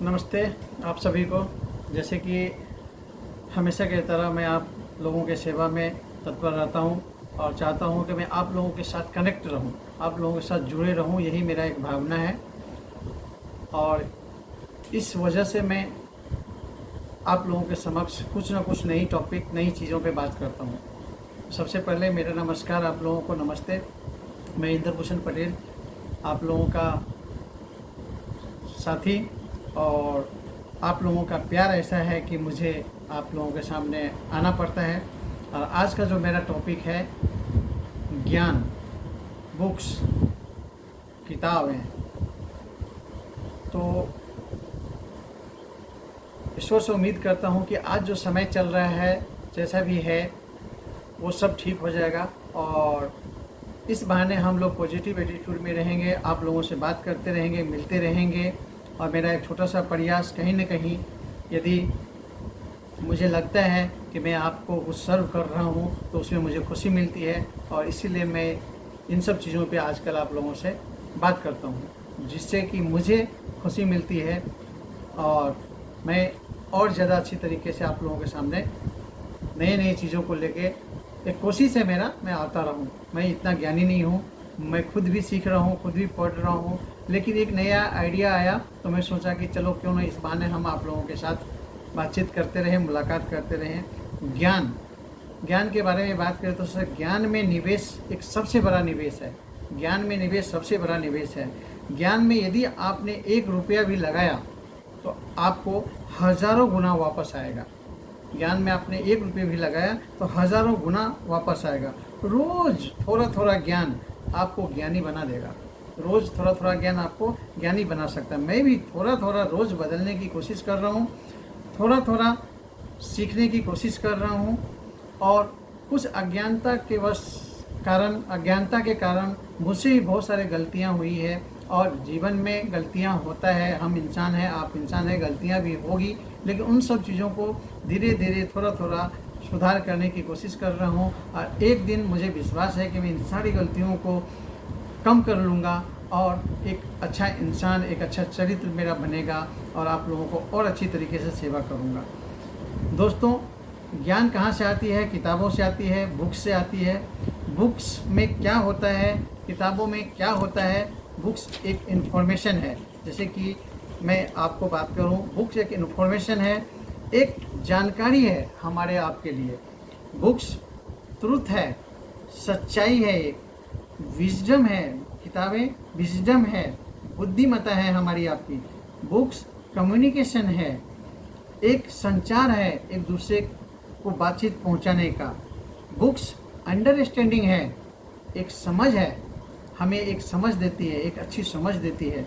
नमस्ते आप सभी को। जैसे कि हमेशा की तरह मैं आप लोगों के सेवा में तत्पर रहता हूं और चाहता हूं कि मैं आप लोगों के साथ कनेक्ट रहूं, आप लोगों के साथ जुड़े रहूं। यही मेरा एक भावना है और इस वजह से मैं आप लोगों के समक्ष कुछ ना कुछ नई टॉपिक, नई चीज़ों पे बात करता हूं। सबसे पहले मेरा नमस्कार, आप लोगों को नमस्ते। मैं इंद्रभूषण पटेल, आप लोगों का साथी, और आप लोगों का प्यार ऐसा है कि मुझे आप लोगों के सामने आना पड़ता है। और आज का जो मेरा टॉपिक है ज्ञान, बुक्स, किताबें। तो ईश्वर से उम्मीद करता हूँ कि आज जो समय चल रहा है, जैसा भी है, वो सब ठीक हो जाएगा और इस बहाने हम लोग पॉजिटिव एटीट्यूड में रहेंगे, आप लोगों से बात करते रहेंगे, मिलते रहेंगे। और मेरा एक छोटा सा प्रयास, कहीं न कहीं यदि मुझे लगता है कि मैं आपको कुछ सर्व कर रहा हूँ तो उसमें मुझे खुशी मिलती है और इसीलिए मैं इन सब चीज़ों पे आजकल आप लोगों से बात करता हूँ, जिससे कि मुझे खुशी मिलती है और मैं और ज़्यादा अच्छी तरीके से आप लोगों के सामने नई चीज़ों को लेके एक कोशिश है मेरा, मैं आता रहूँ। मैं इतना ज्ञानी नहीं हूँ, मैं खुद भी सीख रहा हूँ, खुद भी पढ़ रहा हूँ, लेकिन एक नया आइडिया आया तो मैं सोचा कि चलो क्यों ना इस बहाने हम आप लोगों के साथ बातचीत करते रहें, मुलाकात करते रहें। ज्ञान के बारे में बात करें तो सर, ज्ञान में निवेश एक सबसे बड़ा निवेश है। ज्ञान में निवेश सबसे बड़ा निवेश है। ज्ञान में यदि आपने 1 रुपया भी लगाया तो आपको हज़ारों गुना वापस आएगा। ज्ञान में आपने 1 रुपये भी लगाया तो हज़ारों गुना वापस आएगा। रोज़ थोड़ा थोड़ा ज्ञान आपको ज्ञानी बना देगा। रोज़ थोड़ा थोड़ा ज्ञान आपको ज्ञानी बना सकता है। मैं भी थोड़ा थोड़ा रोज़ बदलने की कोशिश कर रहा हूँ, थोड़ा थोड़ा सीखने की कोशिश कर रहा हूँ और कुछ अज्ञानता के कारण मुझसे भी बहुत सारी गलतियाँ हुई है और जीवन में गलतियाँ होता है। हम इंसान हैं, आप इंसान हैं, गलतियाँ भी होगी, लेकिन उन सब चीज़ों को धीरे धीरे थोड़ा थोड़ा सुधार करने की कोशिश कर रहा हूँ और एक दिन मुझे विश्वास है कि मैं इन सारी गलतियों को कम कर लूँगा और एक अच्छा इंसान, एक अच्छा चरित्र मेरा बनेगा और आप लोगों को और अच्छी तरीके से सेवा करूँगा। दोस्तों, ज्ञान कहाँ से आती है? किताबों से आती है, बुक्स से आती है। बुक्स में क्या होता है, किताबों में क्या होता है? बुक्स एक इन्फॉर्मेशन है। जैसे कि मैं आपको बात करूं, बुक्स एक इन्फॉर्मेशन है, एक जानकारी है हमारे आपके लिए। बुक्स ट्रुथ है, सच्चाई है, एक विजडम है। किताबें विजडम है, बुद्धिमत्ता है हमारी आपकी। बुक्स कम्युनिकेशन है, एक संचार है, एक दूसरे को बातचीत पहुंचाने का। बुक्स अंडरस्टैंडिंग है, एक समझ है, हमें एक समझ देती है, एक अच्छी समझ देती है।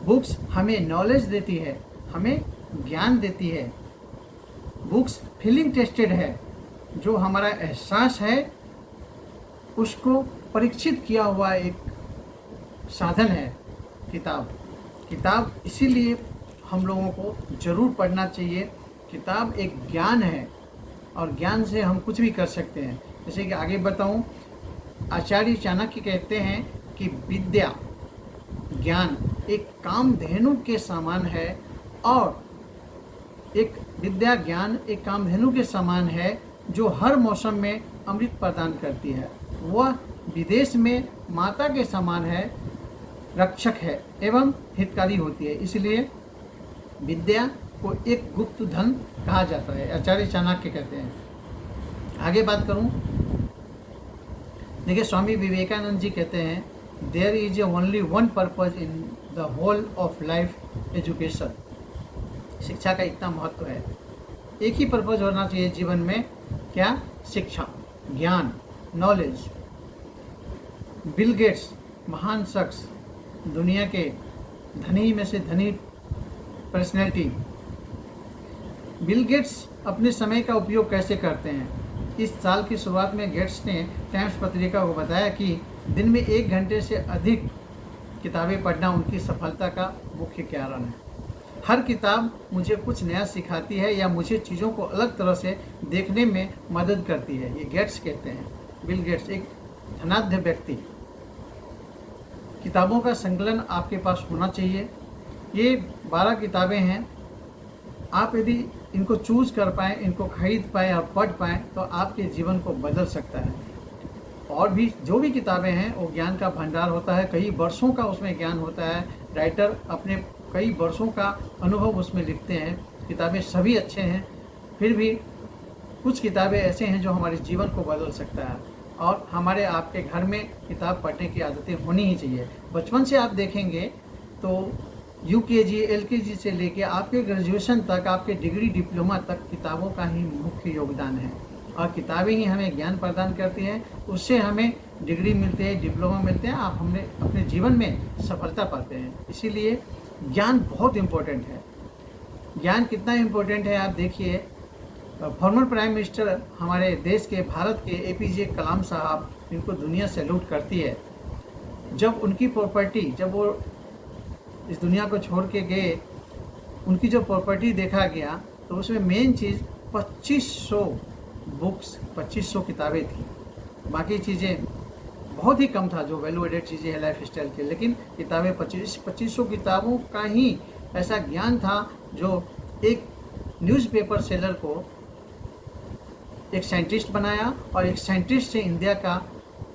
बुक्स हमें नॉलेज देती है, हमें ज्ञान देती है। बुक्स फीलिंग टेस्टेड है, जो हमारा एहसास है उसको परीक्षित किया हुआ एक साधन है किताब इसीलिए हम लोगों को ज़रूर पढ़ना चाहिए। किताब एक ज्ञान है और ज्ञान से हम कुछ भी कर सकते हैं। जैसे कि आगे बताऊं, आचार्य चाणक्य कहते हैं कि विद्या, ज्ञान एक कामधेनु के समान है और एक विद्या, ज्ञान एक कामधेनु के समान है जो हर मौसम में अमृत प्रदान करती है। वह विदेश में माता के समान है, रक्षक है एवं हितकारी होती है। इसलिए विद्या को एक गुप्त धन कहा जाता है, आचार्य चाणक्य कहते हैं। आगे बात करूं, देखिए स्वामी विवेकानंद जी कहते हैं, there is only one purpose in the whole of life, education. शिक्षा का इतना महत्व है, एक ही पर्पज होना चाहिए जीवन में, क्या? शिक्षा, ज्ञान, नॉलेज। बिल गेट्स, महान शख्स, दुनिया के धनी में से धनी पर्सनैलिटी। बिल गेट्स अपने समय का उपयोग कैसे करते हैं? इस साल की शुरुआत में गेट्स ने टाइम्स पत्रिका को बताया कि दिन में 1 घंटे से अधिक किताबें पढ़ना उनकी सफलता का मुख्य कारण है। हर किताब मुझे कुछ नया सिखाती है या मुझे चीज़ों को अलग तरह से देखने में मदद करती है, ये गेट्स कहते हैं। बिल गेट्स एक धनाढ्य व्यक्ति। किताबों का संकलन आपके पास होना चाहिए। ये 12 किताबें हैं। आप यदि इनको चूज़ कर पाएँ, इनको खरीद पाएँ और पढ़ पाएँ तो आपके जीवन को बदल सकता है। और भी जो भी किताबें हैं वो ज्ञान का भंडार होता है, कई वर्षों का उसमें ज्ञान होता है। राइटर अपने कई वर्षों का अनुभव उसमें लिखते हैं। किताबें सभी अच्छे हैं, फिर भी कुछ किताबें ऐसे हैं जो हमारे जीवन को बदल सकता है। और हमारे आपके घर में किताब पढ़ने की आदतें होनी ही चाहिए। बचपन से आप देखेंगे तो यूकेजी, एलकेजी से लेके आपके ग्रेजुएशन तक, आपके डिग्री डिप्लोमा तक किताबों का ही मुख्य योगदान है। और किताबें ही हमें ज्ञान प्रदान करती हैं, उससे हमें डिग्री मिलते हैं, डिप्लोमा मिलते हैं, आप हमने अपने जीवन में सफलता पाते हैं। इसीलिए ज्ञान बहुत इम्पोर्टेंट है। ज्ञान कितना इम्पोर्टेंट है आप देखिए, फॉर्मर प्राइम मिनिस्टर हमारे देश के, भारत के एपीजे कलाम साहब, इनको दुनिया सैल्यूट करती है। जब उनकी प्रॉपर्टी, जब वो इस दुनिया को छोड़ के गए, उनकी जो प्रॉपर्टी देखा गया तो उसमें मेन चीज़ 2500 बुक्स, 2500 किताबें थी। बाकी चीज़ें बहुत ही कम था जो वैल्यू एडेड चीज़ें हैं लाइफ स्टाइल के, लेकिन किताबें 2500 किताबों का ही ऐसा ज्ञान था जो एक न्यूज़पेपर सेलर को एक साइंटिस्ट बनाया और एक साइंटिस्ट से इंडिया का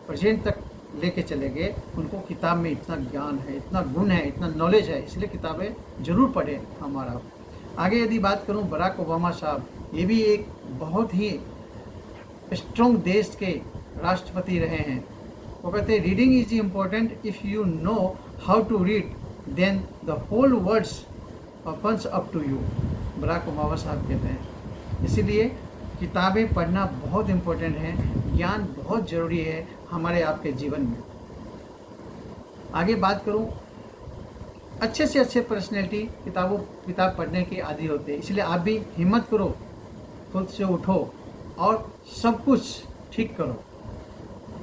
प्रेसिडेंट तक लेके चले गए। उनको किताब में इतना ज्ञान है, इतना गुण है, इतना नॉलेज है, इसलिए किताबें ज़रूर पढ़ें हमारा। आगे यदि बात करूं, बराक ओबामा साहब, ये भी एक बहुत ही स्ट्रॉन्ग देश के राष्ट्रपति रहे हैं। वो कहते हैं reading is important, if you know how to read then the whole words opens up to you, Barack Obama साहब कहते हैं। इसीलिए किताबें पढ़ना बहुत इम्पोर्टेंट है, ज्ञान बहुत ज़रूरी है हमारे आपके जीवन में। आगे बात करूं, अच्छे से अच्छे पर्सनैलिटी किताब पढ़ने के आदी होते हैं। इसलिए आप भी हिम्मत करो, खुद से उठो और सब कुछ ठीक करो।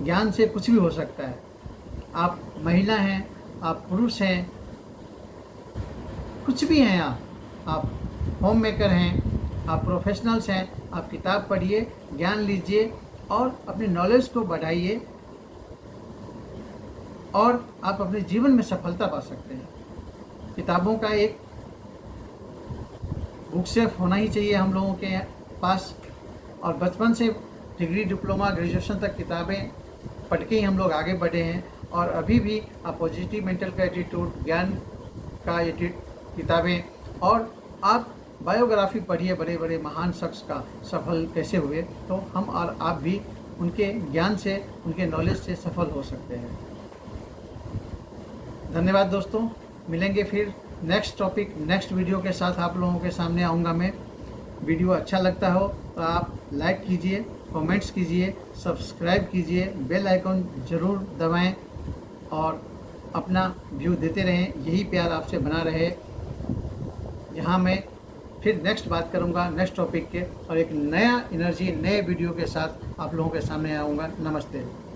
ज्ञान से कुछ भी हो सकता है। आप महिला हैं, आप पुरुष हैं, कुछ भी हैं, आप होम मेकर हैं, आप प्रोफेशनल्स हैं, आप किताब पढ़िए, ज्ञान लीजिए और अपने नॉलेज को बढ़ाइए और आप अपने जीवन में सफलता पा सकते हैं। किताबों का एक बुक शेल्फ होना ही चाहिए हम लोगों के पास। और बचपन से डिग्री, डिप्लोमा, ग्रेजुएशन तक किताबें पढ़ के ही हम लोग आगे बढ़े हैं। और अभी भी आप पॉजिटिव मेंटल का एटीट्यूड, ज्ञान का किताबें, और आप बायोग्राफी पढ़िए बड़े बड़े महान शख्स का, सफल कैसे हुए, तो हम और आप भी उनके ज्ञान से, उनके नॉलेज से सफल हो सकते हैं। धन्यवाद दोस्तों, मिलेंगे फिर नेक्स्ट टॉपिक, नेक्स्ट वीडियो के साथ आप लोगों के सामने आऊँगा मैं। वीडियो अच्छा लगता हो तो आप लाइक कीजिए, कमेंट्स कीजिए, सब्सक्राइब कीजिए, बेल आइकन ज़रूर दबाएं और अपना व्यू देते रहें। यही प्यार आपसे बना रहे। यहाँ मैं फिर नेक्स्ट बात करूँगा नेक्स्ट टॉपिक के, और एक नया एनर्जी, नए वीडियो के साथ आप लोगों के सामने आऊँगा। नमस्ते।